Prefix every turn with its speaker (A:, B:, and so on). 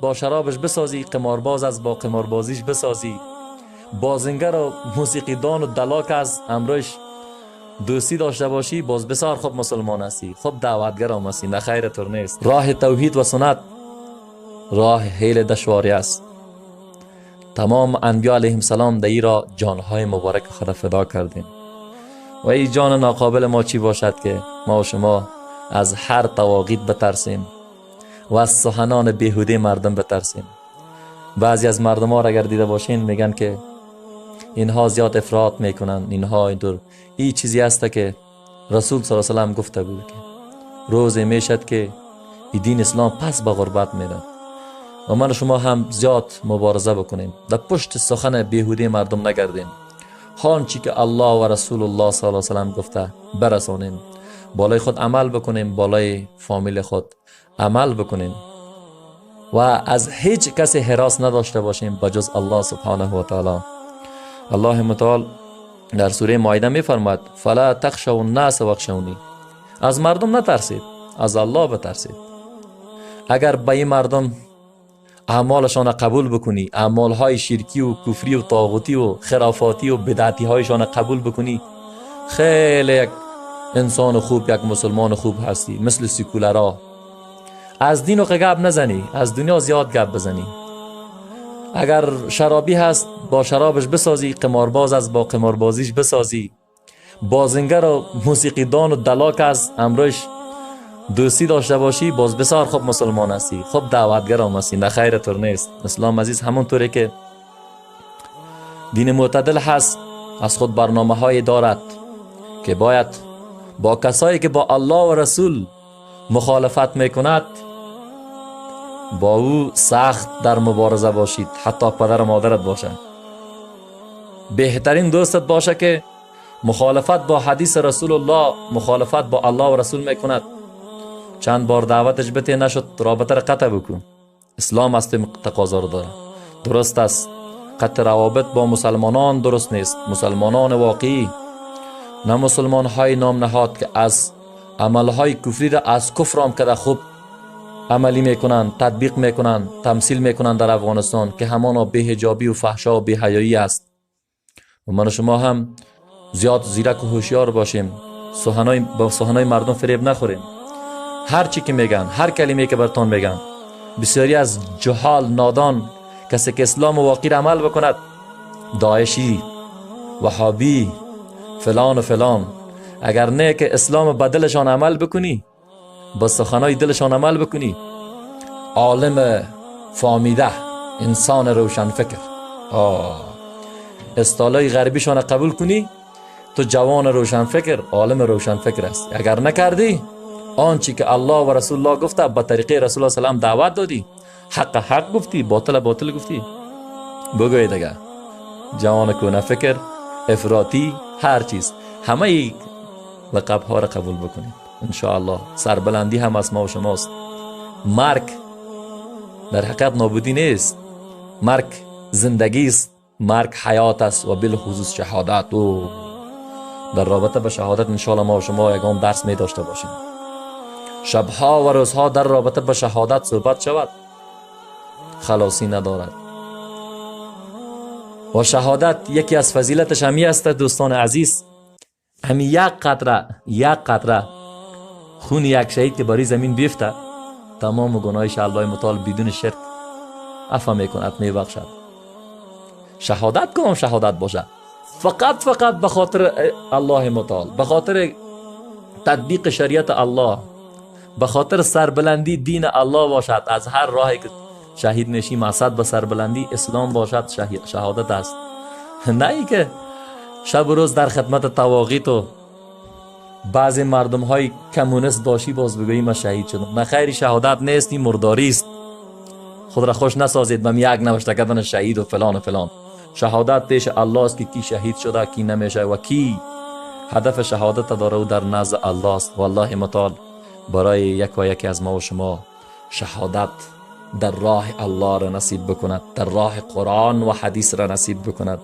A: با شرابش بسازی، قمارباز از با قماربازیش بسازی، بازنگر و موسیقیدان و دلاک از امروش دوستی داشته باشی، باز بسیار خوب مسلمان هستی، خوب دعوتگر هم هستی. نه خیر طور نیست. راه توحید و سنت راه حیل دشواری است. تمام انبیا علیهم السلام در را جانهای مبارک خود فدا کردیم و این جان ناقابل ما چی باشد که ما و شما از هر طواغیت بترسیم و از سخنان بیهوده مردم بترسیم. بعضی از مردم ها را اگر دیده باشین میگن که اینها زیاد افراط میکنن، اینها اینطور. این چیزی است که رسول صلی الله علیه و سلم گفته بود که روزی میشد که این دین اسلام پس به غربت میره و من و شما هم زیاد مبارزه بکنیم، در پشت سخن بیهوده مردم نگردیم، آنچه که الله و رسول الله صلی الله علیه و سلم گفته برسانیم، بالای خود عمل بکنیم، بالای فامیل خود عمل بکنیم و از هیچ کسی هراس نداشته باشیم بجز الله سبحانه و تعالی. الله متعال در سوره مائده می فرماید فلا تخشوا الناس واخشونی، از مردم نترسید، از الله بترسید. اگر به این مردم اعمالشان قبول بکنی، اعمالهای شرکی و کفری و طاغوتی و خرافاتی و بدعتی هایشان قبول بکنی، خیلی یک انسان خوب، یک مسلمان خوب هستی. مثل سیکولرها از دین و گپ نزنی، از دنیا زیاد گپ بزنی. اگر شرابی هست با شرابش بسازی، قمارباز از با قماربازیش بسازی، بازنگر و موسیقیدان و دلاک از امروش دوستی داشته باشی، باز بسیار خوب مسلمان هستی، خوب دعوتگر هم هستی. نه خیر طور نیست. اسلام عزیز همون طوری که دین معتدل هست، از خود برنامه های دارد که باید با کسایی که با الله و رسول مخالفت میکند با او سخت در مبارزه باشید، حتی پدر و مادرت باشه. بهترین دوستت باشه که مخالفت با حدیث رسول الله، مخالفت با الله و رسول میکند، چند بار دعوتش بته نشد، رابطه را قطع بکن. اسلام است تقاضا رو داره. درست است قطع روابط با مسلمانان درست نیست، مسلمانان واقعی، نه مسلمان های نام نهاد که از عملهای کفری را از کفر هم کده خوب عملی میکنن، تطبیق میکنن، تمثیل میکنن در افغانستان که همانا بی‌حجابی و فحشا و بی‌حیایی است. و من و شما هم زیاد زیرک و هوشیار باشیم، با سخنای مردم فریب نخوریم. هر چی که میگن، هر کلمه که برتون میگن، بسیاری از جهال نادان، کسی که اسلام واقعی عمل بکند، داعشی، وهابی، فلان و فلان، اگر نه که اسلام به دلشان عمل بکنی، با سخنای دلشان عمل بکنی، عالم فامیده، انسان روشن فکر، استالای غربیشان قبول کنی، تو جوان روشن فکر، عالم روشن فکر است. اگر نکردی آنچه که الله و رسول الله گفته، به طریقه رسول الله صلی الله علیه و سلم دعوت دادی، حق حق گفتی، باطل باطل گفتی، بگوی دیگه جوان کونه فکر، افراطی، هر چیز، همه لقب ها را قبول بکنید ان شاء الله. سربلندی هم از ما و شماست. مرگ در حقیقت نابودی نیست، مرگ زندگی است، مرگ حیات است و بالخصوص شهادت. و در رابطه به شهادت ان شاء الله ما و شما یگان درس می داشته باشیم. شبها و روزها در رابطه به شهادت صحبت شود، خلاصی ندارد. و شهادت یکی از فضیلتش همی است دوستان عزیز، همی یک قطره خون یک شهید که بری زمین بیفته، تمام گناهش الله متعال بدون شرک عفو میکند، میبخشد. شهادت کنم شهادت باشه فقط به خاطر الله متعال، به خاطر تطبیق شریعت الله، به خاطر سربلندی دین الله باشد. از هر راهی که شهید نشی مقصد به سربلندی اسلام باشد، شهادت است. نه ای که شب و روز در خدمت طواغیت و بعضی مردم های کمونیست باشی باز بگویی من شهید شدم. نه خیری، شهادت نیست، این مرداری است. خود را خوش نسازید بم یک نوشته کردن شهید و فلان و فلان. شهادت پیش الله است که کی شهید شده کی نمیشه و کی هدف شهادت داره و در نزد الله است. والله متعال برای یک و یکی از ما و شما شهادت در راه الله را نصیب بکند، در راه قرآن و حدیث را نصیب بکند.